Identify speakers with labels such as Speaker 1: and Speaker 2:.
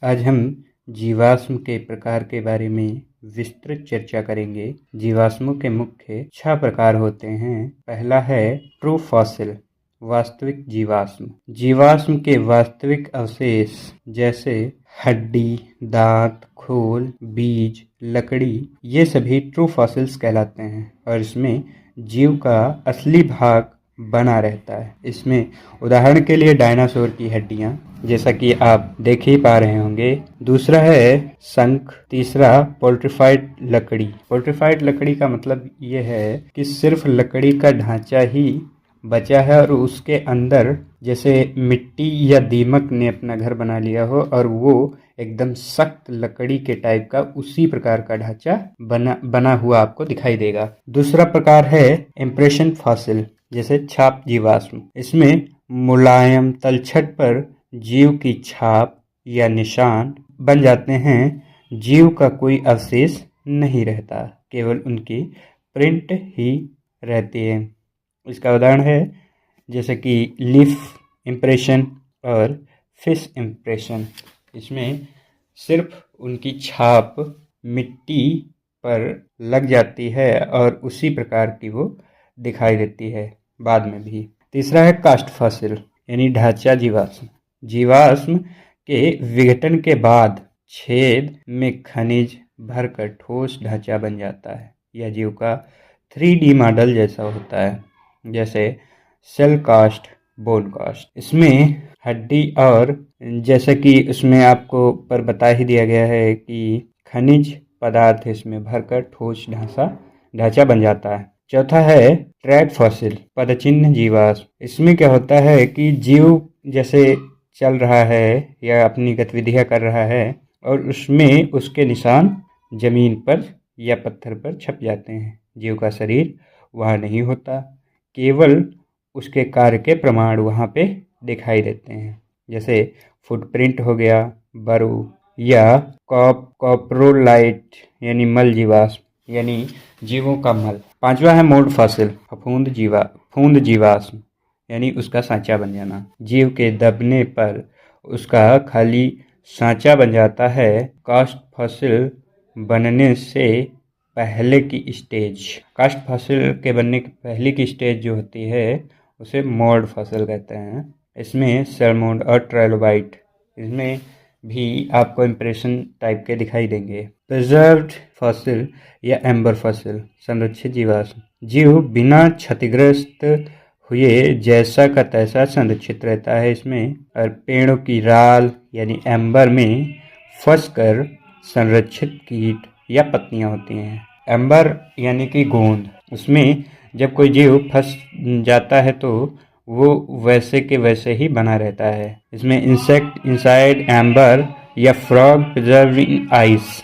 Speaker 1: आज हम जीवाश्म के प्रकार के बारे में विस्तृत चर्चा करेंगे। जीवाश्मों के मुख्य 6 प्रकार होते हैं। पहला है ट्रू फॉसिल, वास्तविक जीवाश्म। जीवाश्म के वास्तविक अवशेष जैसे हड्डी, दांत, खोल, बीज, लकड़ी, ये सभी ट्रू फॉसिल्स कहलाते हैं और इसमें जीव का असली भाग बना रहता है। इसमें उदाहरण के लिए डायनासोर की हड्डियां, जैसा कि आप देख ही पा रहे होंगे। दूसरा है शंख। तीसरा पोल्ट्रीफाइड लकड़ी। पोल्ट्रीफाइड लकड़ी का मतलब ये है कि सिर्फ लकड़ी का ढांचा ही बचा है और उसके अंदर जैसे मिट्टी या दीमक ने अपना घर बना लिया हो और वो एकदम सख्त लकड़ी के टाइप का उसी प्रकार का ढांचा बना हुआ आपको दिखाई देगा। दूसरा प्रकार है इम्प्रेशन फॉसिल, जैसे छाप जीवाश्म। इसमें मुलायम तलछट पर जीव की छाप या निशान बन जाते हैं। जीव का कोई अवशेष नहीं रहता, केवल उनकी प्रिंट ही रहती है। इसका उदाहरण है जैसे कि लीफ इम्प्रेशन और फिश इम्प्रेशन। इसमें सिर्फ उनकी छाप मिट्टी पर लग जाती है और उसी प्रकार की वो दिखाई देती है बाद में भी। तीसरा है कास्ट फॉसिल यानी ढांचा जीवाश्म। जीवाश्म के विघटन के बाद छेद में खनिज भरकर ठोस ढांचा बन जाता है। यह जीव का 3D मॉडल जैसा होता है, जैसे सेल कास्ट, बोन कास्ट। इसमें हड्डी और जैसे कि उसमें आपको पर बता ही दिया गया है कि खनिज पदार्थ इसमें भरकर ठोस ढांचा बन जाता है। चौथा है ट्रैक फॉसिल, पदचिन्ह जीवाश्म। इसमें क्या होता है कि जीव जैसे चल रहा है या अपनी गतिविधियां कर रहा है और उसमें उसके निशान जमीन पर या पत्थर पर छप जाते हैं। जीव का शरीर वहाँ नहीं होता, केवल उसके कार्य के प्रमाण वहाँ पे दिखाई देते हैं, जैसे फुटप्रिंट हो गया, बरू या कॉप्रोलाइट यानी मल जीवाश्म यानी जीवों का मल। पांचवा है मोल्ड फॉसिल, फूंद जीवाश्म यानी उसका सांचा बन जाना। जीव के दबने पर उसका खाली सांचा बन जाता है। कास्ट फॉसिल बनने से पहले की स्टेज, कास्ट फॉसिल के बनने की पहले की स्टेज जो होती है उसे मोल्ड फॉसिल कहते हैं। इसमें सैलमोन और ट्राइलोबाइट, इसमें भी आपको इम्प्रेशन टाइप के दिखाई देंगे। प्रिजर्व्ड फॉसिल या एम्बर फॉसिल, संरक्षित जीवाश्म। जीव बिना क्षतिग्रस्त हुए जैसा का तैसा संरक्षित रहता है इसमें, और पेड़ों की राल यानी एम्बर में फंसकर संरक्षित कीट या पत्तियां होती हैं। एम्बर यानी कि गोंद, उसमें जब कोई जीव फंस जाता है तो वो वैसे के वैसे ही बना रहता है। इसमें इंसेक्ट इनसाइड एम्बर या फ्रॉग प्रिजर्व्ड इन आइस,